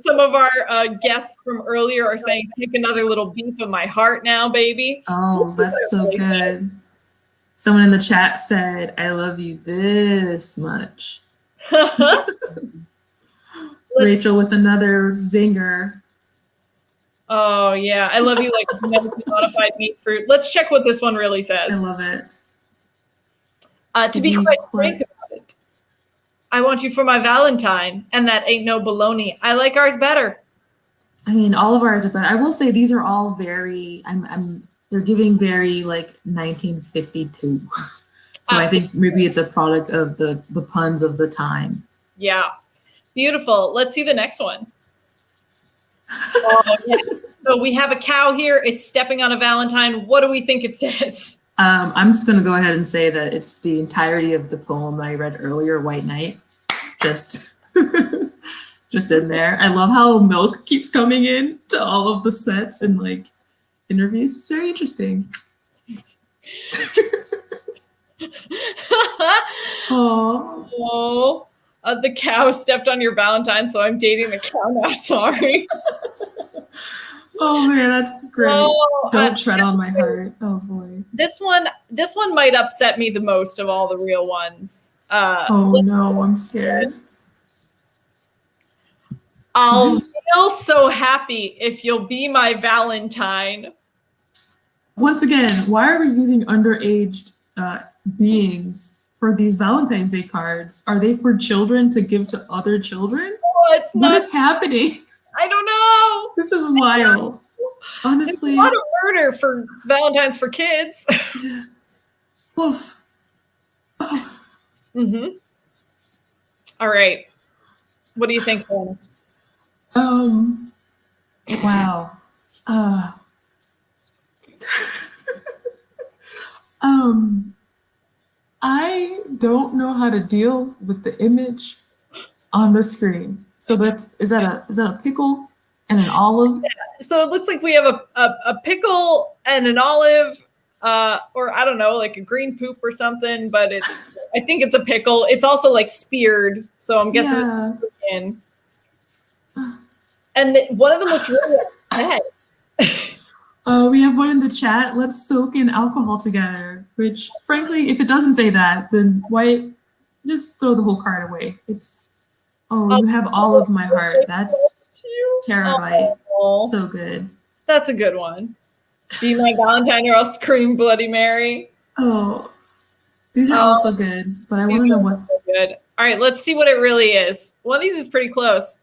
Some of our guests from earlier are saying, "Take another little beef of my heart now, baby." Oh, that's so good. Someone in the chat said, "I love you this much." Rachel with another zinger. Oh yeah, I love you like a genetically modified meat fruit. Let's check what this one really says. I love it. To be quite frank about it, I want you for my Valentine, and that ain't no baloney. I like ours better. I mean, all of ours are better. I will say these are all very. They're giving very like 1952. So I think maybe it's a product of the puns of the time. Yeah, beautiful. Let's see the next one. Oh, yes. So we have a cow here. It's stepping on a Valentine. What do we think it says? I'm just going to go ahead and say that it's the entirety of the poem I read earlier, White Knight. Just in there. I love how milk keeps coming in to all of the sets and like interviews. It's very interesting. Oh, the cow stepped on your Valentine, so I'm dating the cow now. Sorry. Oh man, that's great. Oh, Don't tread on my heart. Oh boy. This one might upset me the most of all the real ones. Oh no, I'm scared. I'll feel so happy if you'll be my Valentine. Once again, why are we using underage beings for these Valentine's Day cards? Are they for children to give to other children? Oh, What is happening? I don't know. This is wild. Honestly. There's a lot of murder for Valentines for kids. Oof. Oof. Mm-hmm. All right. What do you think, Dennis? Wow. I don't know how to deal with the image on the screen. So is that a pickle and an olive? So it looks like we have a pickle and an olive, or I don't know, like a green poop or something. But I think it's a pickle. It's also like speared, so I'm guessing it's in. And one of them looks really upset. We have one in the chat. Let's soak in alcohol together. Which, frankly, if it doesn't say that, then why just throw the whole card away? You have all of my heart. That's terabyte. Oh, So good. that's a good one. Be my Valentine or I'll scream Bloody Mary. Oh, these are also good, but I want to know what. So good. All right, let's see what it really is. One of these is pretty close.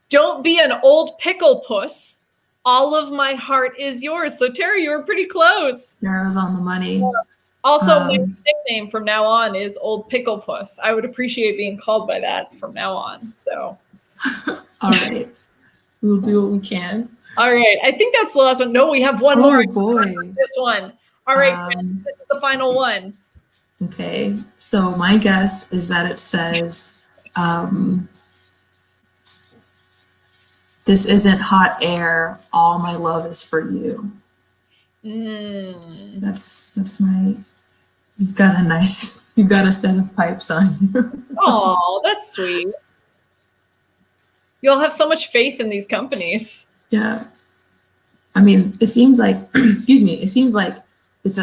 Don't be an old pickle puss. All of my heart is yours. So Terry, you were pretty close. Tara's on the money. Also, my nickname from now on is Old Pickle Puss. I would appreciate being called by that from now on. So, all right, we'll do what we can. All right, I think that's the last one. No, we have one more. Oh boy, this one. All right, friends, this is the final one. Okay, so my guess is that it says, "This isn't hot air. All my love is for you." That's my. You've got a set of pipes on you. Oh, that's sweet. You all have so much faith in these companies. Yeah, I mean, it seems like, excuse me, it seems like it's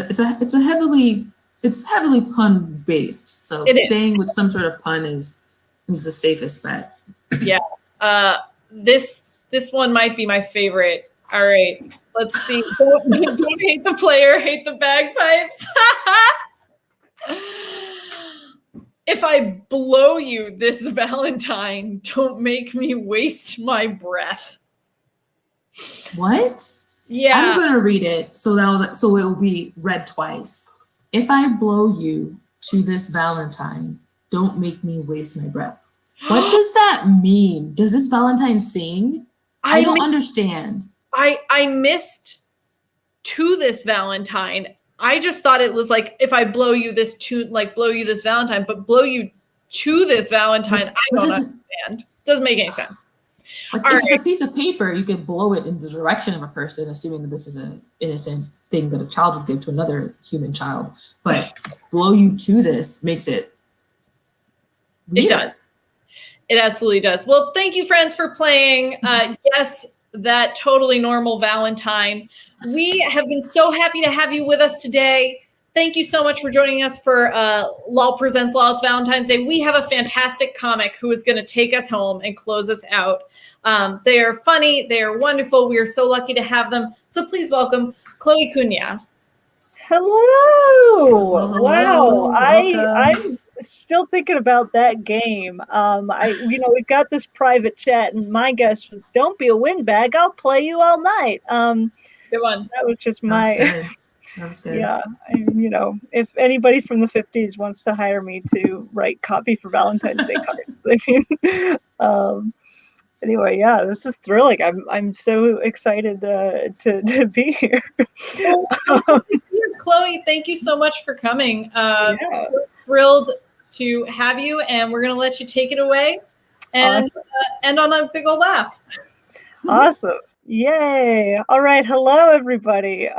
heavily pun based. So staying with some sort of pun is the safest bet. Yeah, this one might be my favorite. All right, let's see. Don't hate the player, hate the bagpipes. If I blow you this Valentine, don't make me waste my breath. What? Yeah. I'm gonna read it so it will be read twice. If I blow you to this Valentine, don't make me waste my breath. What does that mean? Does this Valentine sing? I don't understand. I missed to this Valentine. I just thought it was like if I blow you this Valentine, but blow you to this Valentine, I don't understand. Doesn't make any sense. Like if it's a piece of paper, you can blow it in the direction of a person, assuming that this is an innocent thing that a child would give to another human child. But blow you to this makes it weird. It does. It absolutely does. Well, thank you, friends, for playing. Yes, that totally normal Valentine. We have been so happy to have you with us today. thank you so much for joining us for Law Presents Law. It's Valentine's Day. We have a fantastic comic who is going to take us home and close us out. They are funny. They are wonderful. We are so lucky to have them. So please welcome Chloé Cunha. Hello. Hello, Wow. welcome. I'm still thinking about that game. We've got this private chat, and my guess was, "Don't be a windbag. I'll play you all night." Good one. That was just That was my good. That was good. yeah. If anybody from the 50s wants to hire me to write copy for Valentine's Day cards, anyway, yeah, this is thrilling. I'm so excited to be here. Chloé, thank you so much for coming. Yeah. We're thrilled to have you, and we're going to let you take it away and Awesome. end on a big old laugh. Awesome. Yay. All right. Hello, everybody.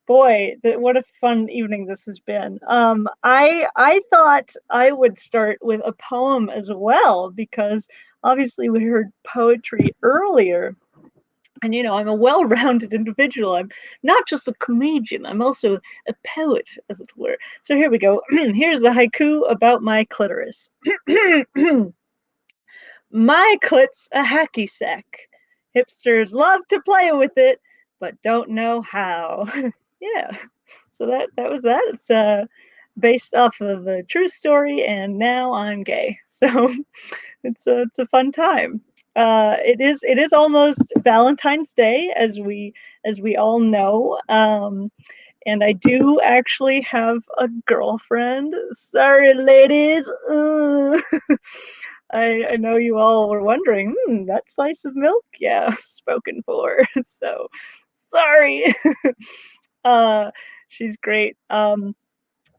Boy, what a fun evening this has been. I thought I would start with a poem as well, because obviously we heard poetry earlier. And, I'm a well-rounded individual. I'm not just a comedian. I'm also a poet, as it were. So here we go. Here's the haiku about my clitoris. My clit's a hacky sack. Hipsters love to play with it, but don't know how. Yeah. So that was that. It's based off of a true story, and now I'm gay. So it's a fun time. It is almost Valentine's Day, as we all know. And I do actually have a girlfriend. Sorry, ladies. I know you all were wondering, that slice of milk? Yeah, spoken for. So sorry. She's great.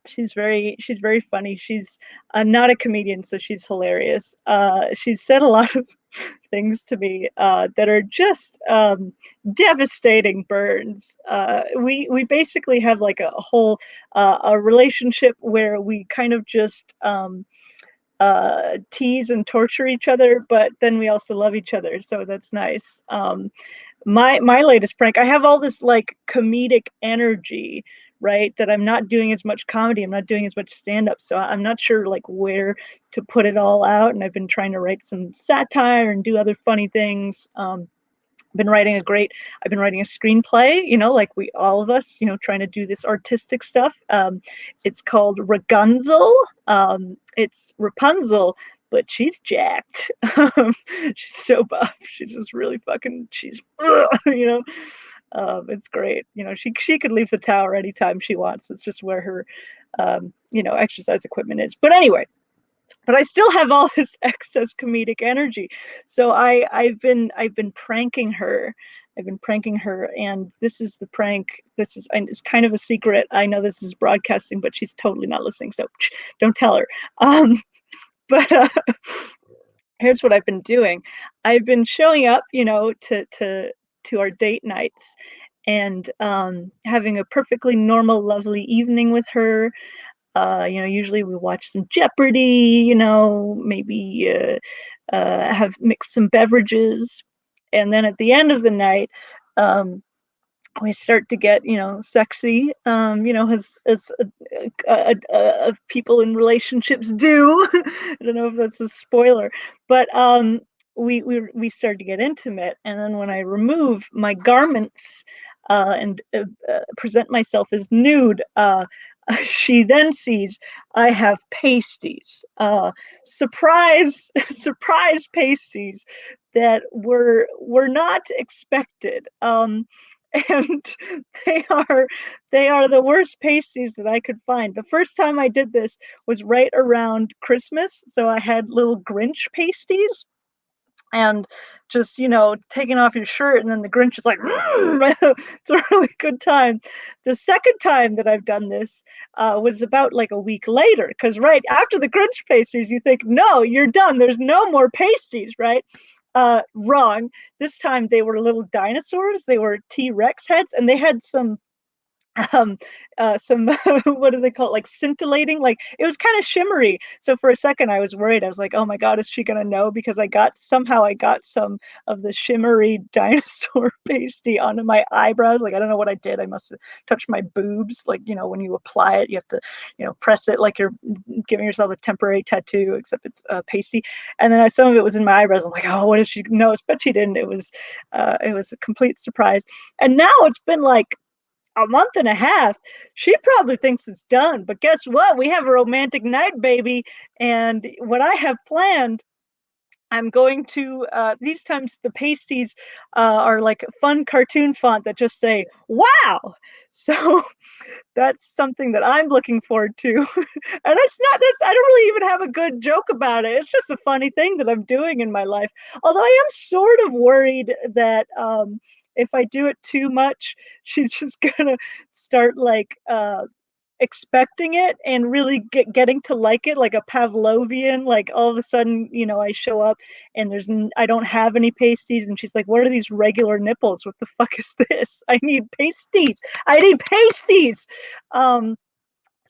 She's very funny. She's not a comedian, so she's hilarious. She's said a lot of things to me that are just devastating burns. We basically have like a whole a relationship where we kind of just tease and torture each other, but then we also love each other, so that's nice. My latest prank, I have all this like comedic energy, right, that I'm not doing as much comedy, I'm not doing as much stand-up, so I'm not sure like where to put it all out, and I've been trying to write some satire and do other funny things. I've been writing a screenplay, like we all of us, trying to do this artistic stuff. It's called Ragunzel. It's Rapunzel, but she's jacked. She's so buff. She's just really it's great. She could leave the tower anytime she wants. It's just where her exercise equipment is. But anyway, I still have all this excess comedic energy. So I've been pranking her. And this is the prank. It's kind of a secret. I know this is broadcasting, but she's totally not listening, so don't tell her. But here's what I've been doing. I've been showing up, to our date nights, and having a perfectly normal, lovely evening with her. Usually we watch some Jeopardy, maybe have mixed some beverages. And then at the end of the night, we start to get, sexy, as people in relationships do. I don't know if that's a spoiler, but we start to get intimate. And then when I remove my garments and present myself as nude, she then sees I have pasties, surprise pasties that were not expected. And they are the worst pasties that I could find. The first time I did this was right around Christmas, so I had little Grinch pasties. And just, taking off your shirt, and then the Grinch is like, it's a really good time. The second time that I've done this was about like a week later, because right after the Grinch pasties, you think, no, you're done. There's no more pasties, right? Wrong. This time they were little dinosaurs. They were T-Rex heads, and they had some some what do they call it, like scintillating, like it was kind of shimmery. So for a second I was worried. I was like, oh my god, is she gonna know? Because I got some of the shimmery dinosaur pasty onto my eyebrows. Like I don't know what I did. I must have touched my boobs. Like, you know, when you apply it, you have to, you know, press it like you're giving yourself a temporary tattoo, except it's pasty. And then some of it was in my eyebrows. I'm like, oh, what did she know? But she didn't. It was a complete surprise. And now it's been like a month and a half. She probably thinks it's done, but guess what? We have a romantic night, baby. And what I have planned, I'm going to, these times the pasties are like fun cartoon font that just say, wow. So that's something that I'm looking forward to. And I don't really even have a good joke about it. It's just a funny thing that I'm doing in my life. Although I am sort of worried that if I do it too much, she's just gonna start like expecting it and really getting to like it, like a Pavlovian. Like all of a sudden, you know, I show up and I don't have any pasties, and she's like, what are these regular nipples? What the fuck is this? I need pasties. I need pasties. So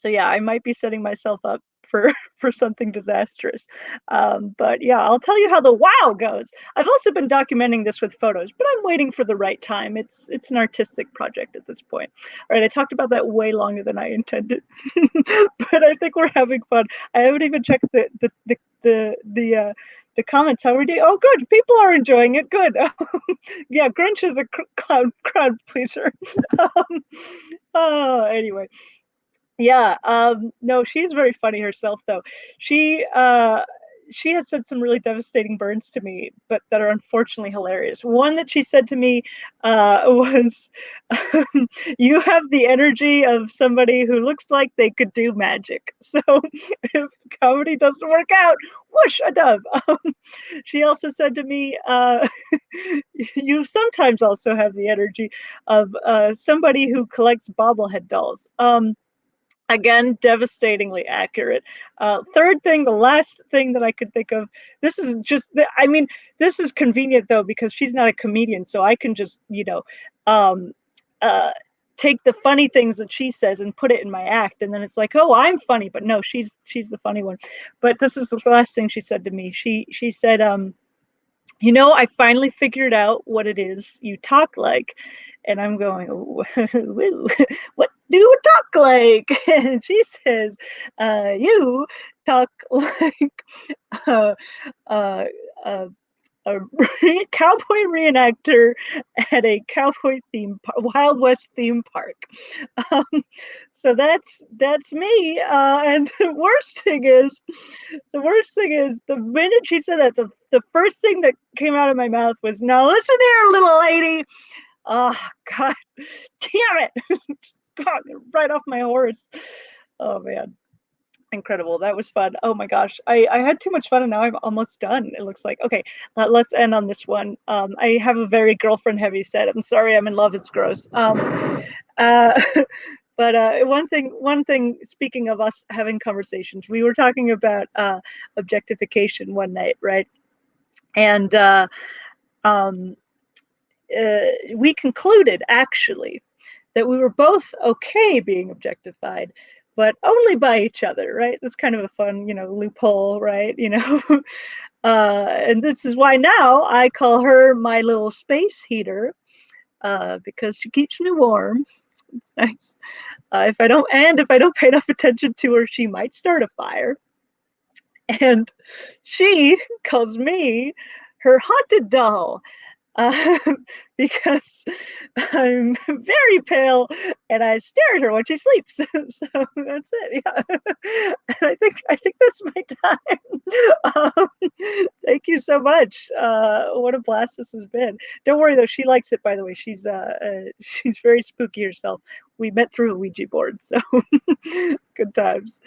yeah, I might be setting myself up for for something disastrous. But yeah, I'll tell you how the wow goes. I've also been documenting this with photos, but I'm waiting for the right time. It's an artistic project at this point. All right, I talked about that way longer than I intended, but I think we're having fun. I haven't even checked the comments. How are we doing? Oh, good. People are enjoying it. Good. Yeah, Grinch is a crowd pleaser. Anyway. Yeah, no, she's very funny herself, though. She she has said some really devastating burns to me, but that are unfortunately hilarious. One that she said to me was, "You have the energy of somebody who looks like they could do magic." So if comedy doesn't work out, whoosh, a dove. She also said to me, "You sometimes also have the energy of somebody who collects bobblehead dolls." Again, devastatingly accurate. Third thing, the last thing that I could think of, this is just, I mean, this is convenient though, because she's not a comedian, so I can just, you know, um, take the funny things that she says and put it in my act, and then it's like, oh, I'm funny, but no, she's the funny one. But this is the last thing she said to me. She said, you know, I finally figured out what it is you talk like. And I'm going, what do you talk like? And she says, you talk like uh, uh, uh, a cowboy reenactor at a cowboy Wild West theme park. Um, so that's me. And the worst thing is, the minute she said that, the first thing that came out of my mouth was, "Now listen here, little lady." Oh God, damn it! God, right off my horse. Oh man. Incredible. That was fun. Oh my gosh. I had too much fun and now I'm almost done. It looks like. Okay, let's end on this one. I have a very girlfriend heavy set. I'm sorry, I'm in love. It's gross. Uh, but one thing, speaking of us having conversations, we were talking about objectification one night, right? And we concluded actually that we were both okay being objectified, but only by each other, right? That's kind of a fun, you know, loophole, right? You know, and this is why now I call her my little space heater, because she keeps me warm. It's nice. If I don't pay enough attention to her, she might start a fire. And she calls me her haunted doll. uh, because I'm very pale and I stare at her when she sleeps. So that's it. Yeah, I think that's my time. Thank you so much. What a blast this has been. Don't worry though, she likes it. By the way, she's very spooky herself. We met through a Ouija board, so good times.